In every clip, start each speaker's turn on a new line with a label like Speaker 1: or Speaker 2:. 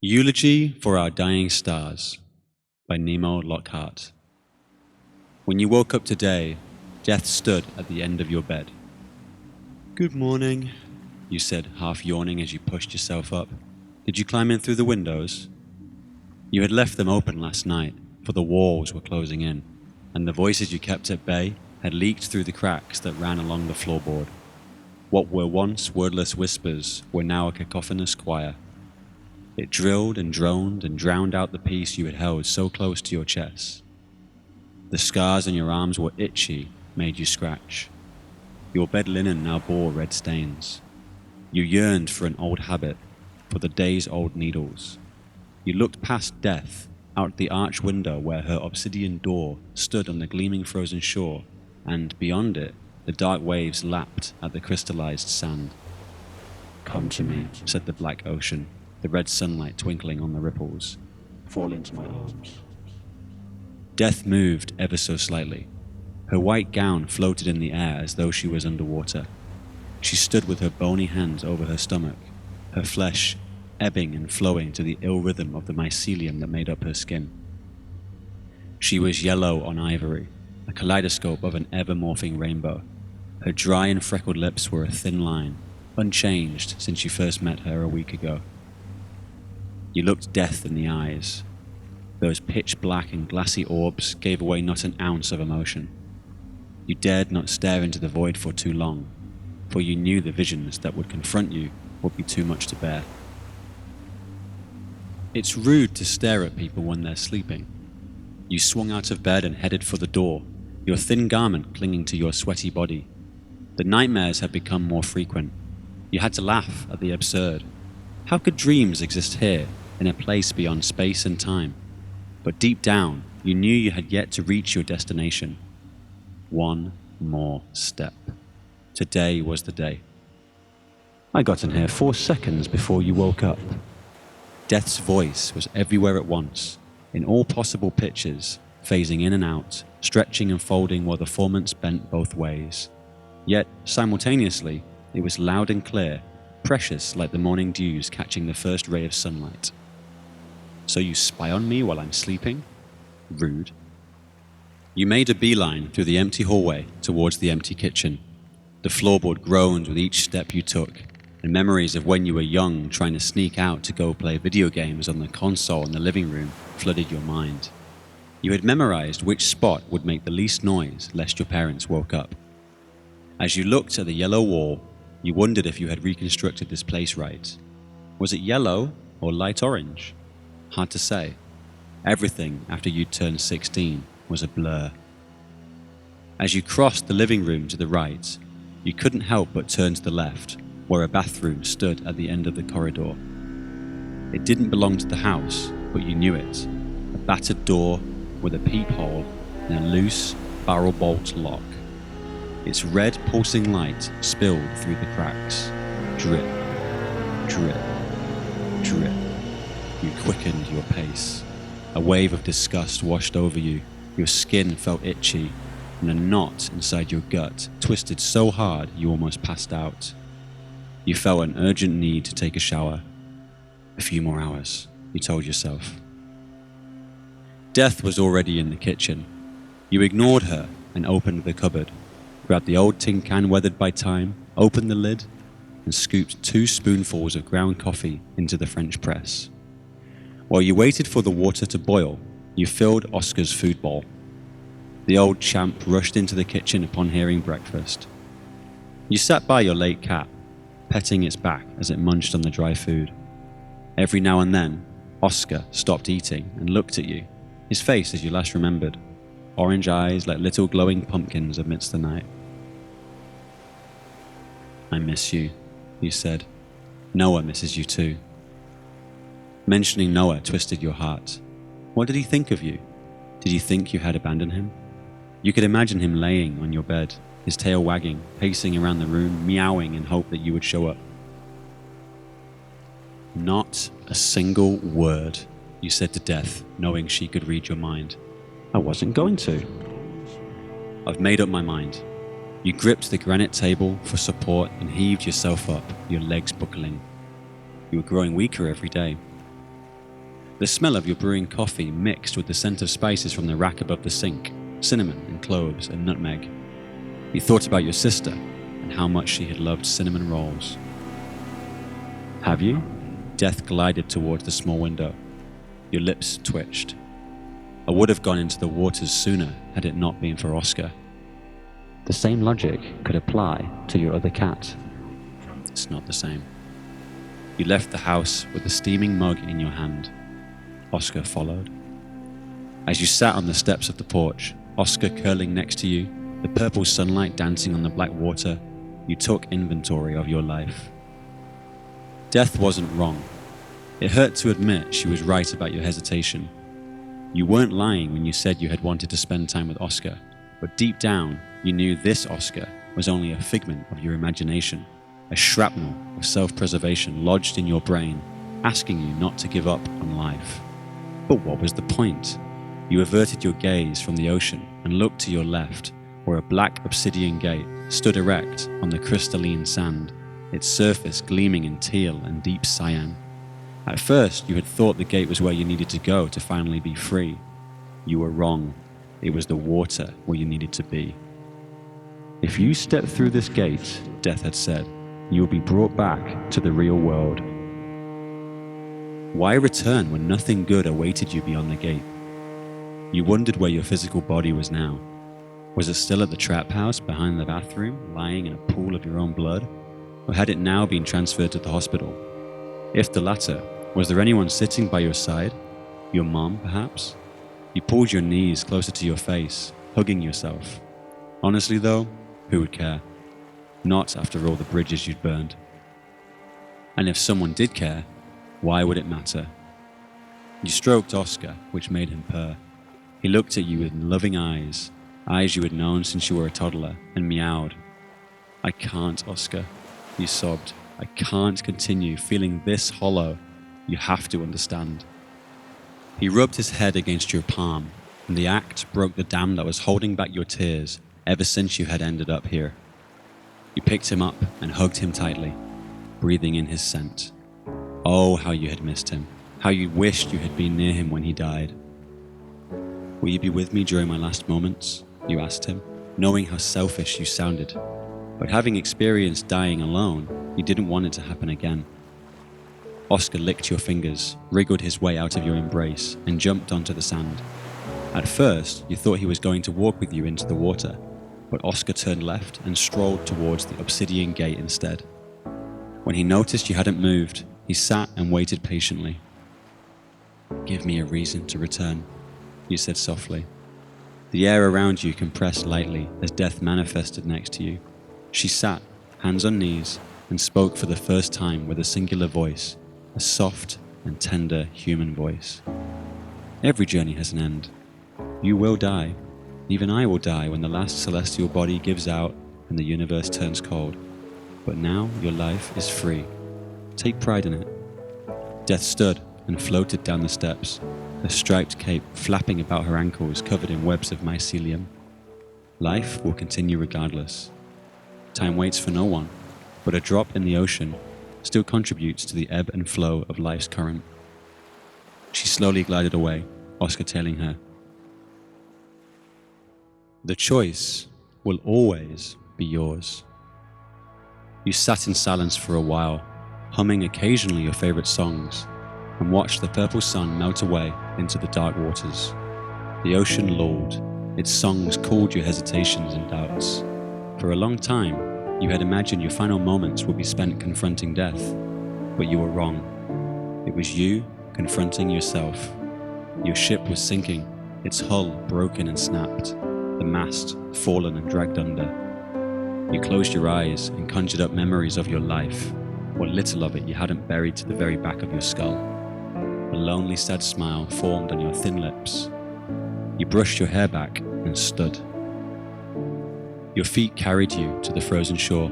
Speaker 1: Eulogy for Our Dying Stars by Lockeheart. When you woke up today, death stood at the end of your bed. "Good morning," you said, half yawning as you pushed yourself up. "Did you climb in through the windows?" You had left them open last night, for the walls were closing in, and the voices you kept at bay had leaked through the cracks that ran along the floorboard. What were once wordless whispers were now a cacophonous choir. It drilled and droned and drowned out the peace you had held so close to your chest. The scars on your arms were itchy, made you scratch. Your bed linen now bore red stains. You yearned for an old habit, for the days-old needles. You looked past death, out the arch window where her obsidian door stood on the gleaming frozen shore, and beyond it, the dark waves lapped at the crystallized sand. "Come to me," said the black ocean, the red sunlight twinkling on the ripples.
Speaker 2: "Fall into my arms."
Speaker 1: Death moved ever so slightly. Her white gown floated in the air as though she was underwater. She stood with her bony hands over her stomach, her flesh ebbing and flowing to the ill rhythm of the mycelium that made up her skin. She was yellow on ivory, a kaleidoscope of an ever-morphing rainbow. Her dry and freckled lips were a thin line, unchanged since you first met her a week ago. You looked death in the eyes. Those pitch-black and glassy orbs gave away not an ounce of emotion. You dared not stare into the void for too long, for you knew the visions that would confront you would be too much to bear. It's rude to stare at people when they're sleeping. You swung out of bed and headed for the door, your thin garment clinging to your sweaty body. The nightmares had become more frequent. You had to laugh at the absurd. How could dreams exist here, in a place beyond space and time? But deep down, you knew you had yet to reach your destination. One more step. Today was the day. "I got in here 4 seconds before you woke up." Death's voice was everywhere at once, in all possible pitches, phasing in and out, stretching and folding while the formants bent both ways. Yet, simultaneously, it was loud and clear, precious like the morning dews catching the first ray of sunlight. "So you spy on me while I'm sleeping? Rude." You made a beeline through the empty hallway towards the empty kitchen. The floorboard groaned with each step you took, and memories of when you were young trying to sneak out to go play video games on the console in the living room flooded your mind. You had memorized which spot would make the least noise lest your parents woke up. As you looked at the yellow wall, you wondered if you had reconstructed this place right. Was it yellow or light orange? Hard to say. Everything after you'd turned 16 was a blur. As you crossed the living room to the right, you couldn't help but turn to the left, where a bathroom stood at the end of the corridor. It didn't belong to the house, but you knew it. A battered door with a peephole and a loose barrel bolt lock. Its red pulsing light spilled through the cracks. Drip, drip, drip. You quickened your pace. A wave of disgust washed over you. Your skin felt itchy, and a knot inside your gut twisted so hard you almost passed out. You felt an urgent need to take a shower. A few more hours, you told yourself. Death was already in the kitchen. You ignored her and opened the cupboard, grabbed the old tin can weathered by time, opened the lid, and scooped 2 spoonfuls of ground coffee into the French press. While you waited for the water to boil, you filled Oscar's food bowl. The old champ rushed into the kitchen upon hearing breakfast. You sat by your late cat, petting its back as it munched on the dry food. Every now and then, Oscar stopped eating and looked at you, his face as you last remembered, orange eyes like little glowing pumpkins amidst the night. "I miss you," you said. "Noah misses you too." Mentioning Noah twisted your heart. What did he think of you? Did you think you had abandoned him? You could imagine him laying on your bed, his tail wagging, pacing around the room, meowing in hope that you would show up. "Not a single word," you said to Death, knowing she could read your mind. "I wasn't going to." "I've made up my mind." You gripped the granite table for support and heaved yourself up, your legs buckling. You were growing weaker every day. The smell of your brewing coffee mixed with the scent of spices from the rack above the sink, cinnamon and cloves and nutmeg. You thought about your sister and how much she had loved cinnamon rolls. Have you? Death glided towards the small window. Your lips twitched. I would have gone into the waters sooner had it not been for Oscar. The same logic could apply to your other cat. It's not the same. You left the house with a steaming mug in your hand. Oscar followed. As you sat on the steps of the porch, Oscar curling next to you, the purple sunlight dancing on the black water, you took inventory of your life. Death wasn't wrong. It hurt to admit she was right about your hesitation. You weren't lying when you said you had wanted to spend time with Oscar, but deep down, you knew this Oscar was only a figment of your imagination, a shrapnel of self-preservation lodged in your brain, asking you not to give up on life. But what was the point? You averted your gaze from the ocean and looked to your left, where a black obsidian gate stood erect on the crystalline sand, its surface gleaming in teal and deep cyan. At first, you had thought the gate was where you needed to go to finally be free. You were wrong. It was the water where you needed to be. If you step through this gate, Death had said, you will be brought back to the real world. Why return when nothing good awaited you beyond the gate? You wondered where your physical body was now. Was it still at the trap house behind the bathroom, lying in a pool of your own blood? Or had it now been transferred to the hospital? If the latter, was there anyone sitting by your side? Your mom, perhaps? You pulled your knees closer to your face, hugging yourself. Honestly though, who would care? Not after all the bridges you'd burned. And if someone did care, why would it matter? You stroked Oscar, which made him purr. He looked at you with loving eyes you had known since you were a toddler, and meowed. I can't, Oscar, you sobbed. I can't continue feeling this hollow. You have to understand. He rubbed his head against your palm, and the act broke the dam that was holding back your tears ever since you had ended up here. You picked him up and hugged him tightly, breathing in his scent. Oh, how you had missed him, how you wished you had been near him when he died. Will you be with me during my last moments? You asked him, knowing how selfish you sounded. But having experienced dying alone, you didn't want it to happen again. Oscar licked your fingers, wriggled his way out of your embrace, and jumped onto the sand. At first, you thought he was going to walk with you into the water, but Oscar turned left and strolled towards the obsidian gate instead. When he noticed you hadn't moved, he sat and waited patiently. Give me a reason to return, you said softly. The air around you compressed lightly as Death manifested next to you. She sat, hands on knees, and spoke for the first time with a singular voice, a soft and tender human voice. Every journey has an end. You will die. Even I will die when the last celestial body gives out and the universe turns cold. But now your life is free. Take pride in it. Death stood and floated down the steps, her striped cape flapping about her ankles covered in webs of mycelium. Life will continue regardless. Time waits for no one, but a drop in the ocean still contributes to the ebb and flow of life's current. She slowly glided away, Oscar tailing her. The choice will always be yours. You sat in silence for a while, humming occasionally your favorite songs, and watched the purple sun melt away into the dark waters. The ocean lulled, its songs cooled your hesitations and doubts. For a long time, you had imagined your final moments would be spent confronting death, but you were wrong. It was you confronting yourself. Your ship was sinking, its hull broken and snapped, the mast fallen and dragged under. You closed your eyes and conjured up memories of your life, what little of it you hadn't buried to the very back of your skull. A lonely, sad smile formed on your thin lips. You brushed your hair back and stood. Your feet carried you to the frozen shore.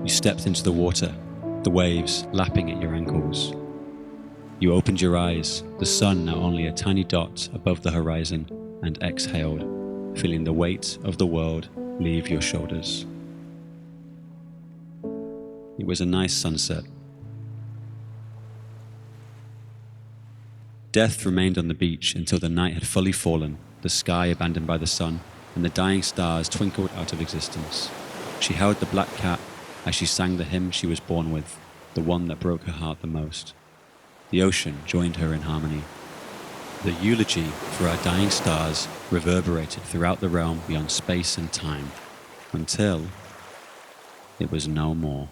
Speaker 1: You stepped into the water, the waves lapping at your ankles. You opened your eyes, the sun now only a tiny dot above the horizon, and exhaled, feeling the weight of the world leave your shoulders. It was a nice sunset. Death remained on the beach until the night had fully fallen, the sky abandoned by the sun, and the dying stars twinkled out of existence. She held the black cat as she sang the hymn she was born with, the one that broke her heart the most. The ocean joined her in harmony. The eulogy for our dying stars reverberated throughout the realm beyond space and time, until it was no more.